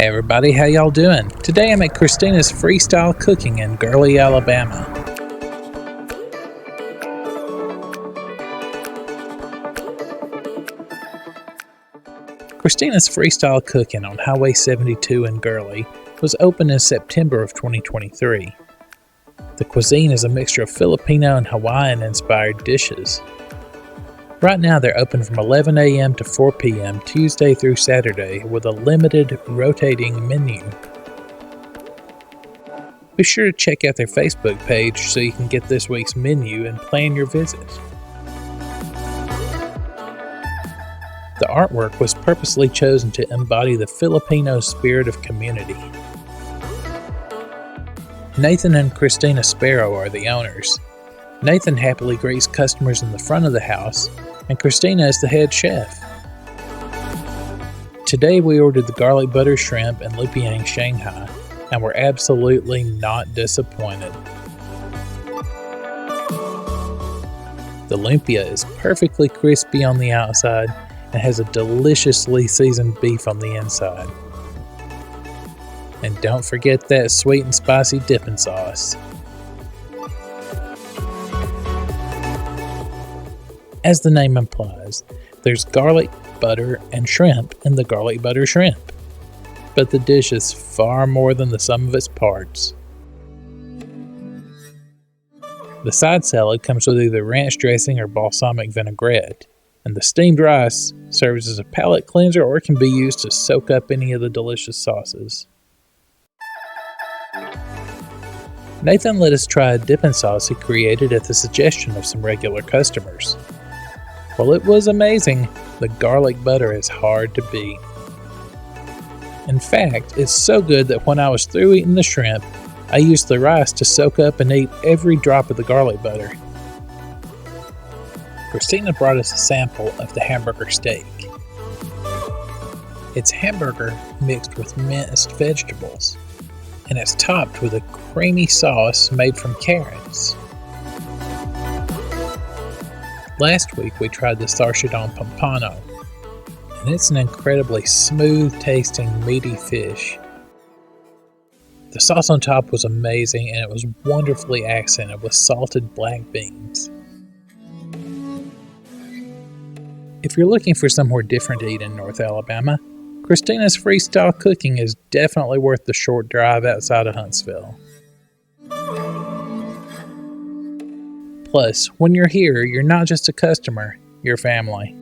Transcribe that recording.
Hey everybody, how y'all doing? Today I'm at Cristina's Freestyle Cooking in Gurley, Alabama. Cristina's Freestyle Cooking on Highway 72 in Gurley was opened in September of 2023. The cuisine is a mixture of Filipino and Hawaiian inspired dishes. Right now they're open from 11 a.m. to 4 p.m. Tuesday through Saturday with a limited rotating menu. Be sure to check out their Facebook page so you can get this week's menu and plan your visit. The artwork was purposely chosen to embody the Filipino spirit of community. Nathan and Cristina Sparrow are the owners. Nathan happily greets customers in the front of the house, and Cristina is the head chef. Today we ordered the garlic butter shrimp and Lumpia Shanghai, and we're absolutely not disappointed. The Lumpia is perfectly crispy on the outside and has a deliciously seasoned beef on the inside. And don't forget that sweet and spicy dipping sauce. As the name implies, there's garlic, butter, and shrimp in the garlic butter shrimp. But the dish is far more than the sum of its parts. The side salad comes with either ranch dressing or balsamic vinaigrette, and the steamed rice serves as a palate cleanser or can be used to soak up any of the delicious sauces. Nathan let us try a dipping sauce he created at the suggestion of some regular customers. While it was amazing, the garlic butter is hard to beat. In fact, it's so good that when I was through eating the shrimp, I used the rice to soak up and eat every drop of the garlic butter. Cristina brought us a sample of the hamburger steak. It's hamburger mixed with minced vegetables, and it's topped with a creamy sauce made from carrots. Last week we tried the sarciadong pampano, and it's an incredibly smooth-tasting, meaty fish. The sauce on top was amazing, and it was wonderfully accented with salted black beans. If you're looking for somewhere different to eat in North Alabama, Cristina's Freestyle Cooking is definitely worth the short drive outside of Huntsville. Plus, when you're here, you're not just a customer, you're family.